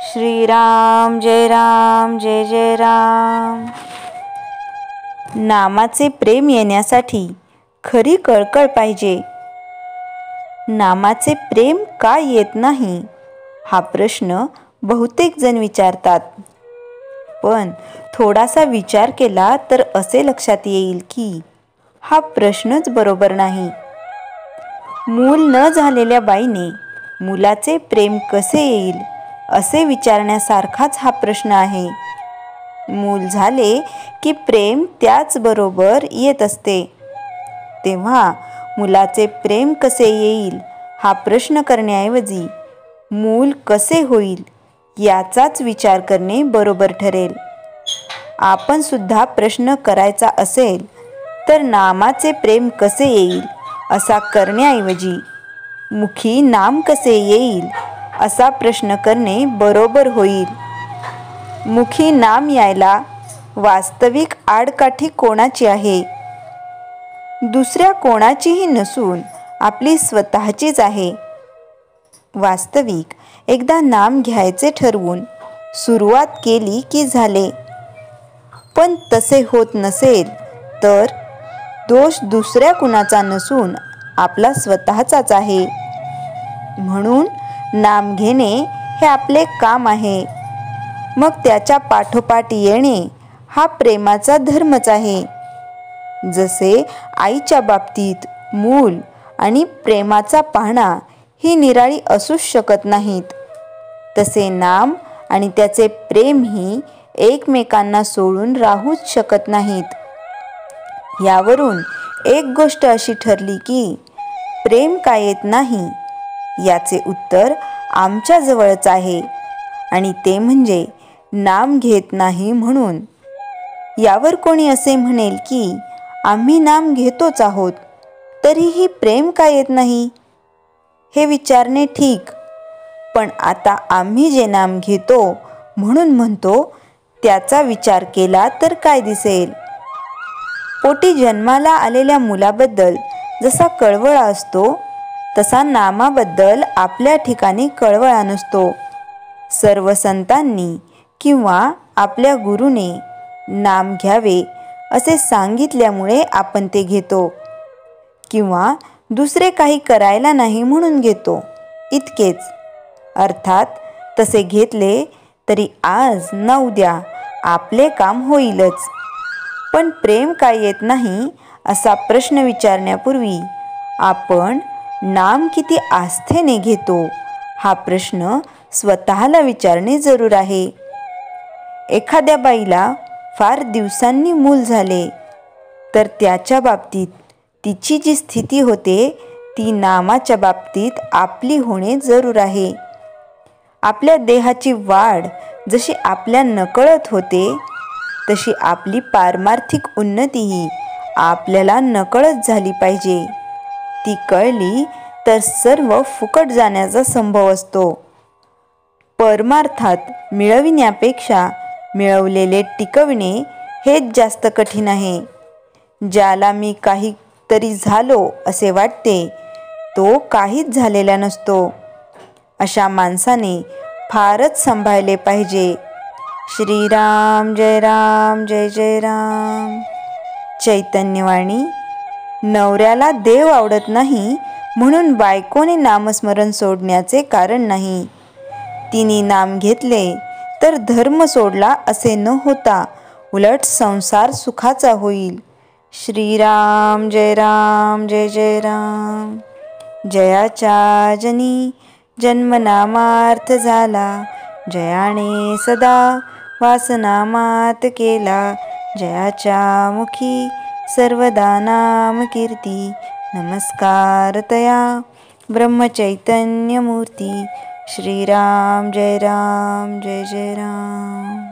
श्रीराम जय जय राम। नामाचे प्रेम येण्यासाठी खरी कळकळ पाहिजे। नामाचे प्रेम का येत नाही हा प्रश्न बहुतेक जण विचारतात, पण थोडासा विचार केला तर असे लक्षात येईल की हा प्रश्नच बरोबर नाही। मूल न झालेल्या बाईने मुलाचे प्रेम कसे येईल असे विचारण्यासारखाच हा प्रश्न आहे। मूल झाले की प्रेम त्याचबरोबर येत असते, तेव्हा मुलाचे प्रेम कसे येईल हा प्रश्न करण्याऐवजी मूल कसे होईल याचाच विचार करणे बरोबर ठरेल। आपण सुद्धा प्रश्न करायचा असेल तर नामाचे प्रेम कसे येईल असा करण्याऐवजी मुखी नाम कसे येईल असा प्रश्न करणे बरोबर होईल। मुखी नाम यायला वास्तविक आडकाठी कोणाची आहे? दुसऱ्या कोणाचीही नसून आपली स्वतःचीच आहे। वास्तविक एकदा नाम घ्यायचे ठरवून सुरुवात केली की झाले, पण तसे होत नसेल तर दोष दुसऱ्या कुणाचा नसून आपला स्वतःचाच आहे। म्हणून नाम घेणे हे आपले काम आहे, मग त्याच्या पाठोपाठ येणे हा प्रेमाचा धर्मच आहे। जसे आईच्या बाबतीत मूल आणि प्रेमाचा पाळणा ही निराळी असूच शकत नाहीत, तसे नाम आणि त्याचे प्रेम ही एकमेकांना सोडून राहूच शकत नाहीत। यावरून एक गोष्ट अशी ठरली की प्रेम का येत नाही याचे उत्तर आमच्या जवळच आहे, आणि ते म्हणजे नाम घेत नाही म्हणून। यावर कोणी असे म्हणेल की आम्ही नाम घेतोच आहोत, तरीही प्रेम का येत नाही? हे विचारणे ठीक, पण आता आम्ही जे नाम घेतो म्हणून म्हणतो त्याचा विचार केला तर काय दिसेल? पोटी जन्माला आलेल्या मुलाबद्दल जसा कळवळा असतो तसा नामाबद्दल आपल्या ठिकाणी कळवळा नसतो। सर्व संतांनी किंवा आपल्या गुरुने नाम घ्यावे असे सांगितल्यामुळे आपण ते घेतो, किंवा दुसरे काही करायला नाही म्हणून घेतो, इतकेच। अर्थात तसे घेतले तरी आज ना उद्या आपले काम होईलच। पण प्रेम का येत नाही असा प्रश्न विचारण्यापूर्वी आपण नाम किती आस्थेने घेतो हा प्रश्न स्वतःला विचारणे जरूर आहे। एखाद्या बाईला फार दिवसांनी मूल झाले तर त्याच्या बाबतीत तिची जी स्थिती होते ती नामाच्या बाबतीत आपली होणे जरूर आहे। आपल्या देहाची वाढ जशी आपल्या नकळत होते तशी आपली पारमार्थिक उन्नतीही आपल्याला नकळत झाली पाहिजे। ती कळली तर सर्व फुकट जाण्याचा संभव असतो। परमार्थात मिळविण्यापेक्षा मिळवलेले टिकविणे हेच जास्त कठीण आहे। ज्याला मी काहीतरी झालो असे वाटते तो काहीच झालेला नसतो। अशा माणसाने फारच सांभाळले पाहिजे। श्रीराम जय जय राम। चैतन्यवाणी। नवऱ्याला देव आवडत नाही म्हणून बायकोने नामस्मरण सोडण्याचे कारण नाही। तिने नाम घेतले तर धर्म सोडला असे न होता उलट संसार सुखाचा होईल। श्रीराम जय जय राम। जयाच्या जनी जन्मनामार्थ झाला, जयाने सदा वासनामात केला, जयाच्या मुखी सर्वदा नाम कीर्ती, नमस्कार तया ब्रह्मचैतन्य मूर्ती। श्रीराम जय जय राम।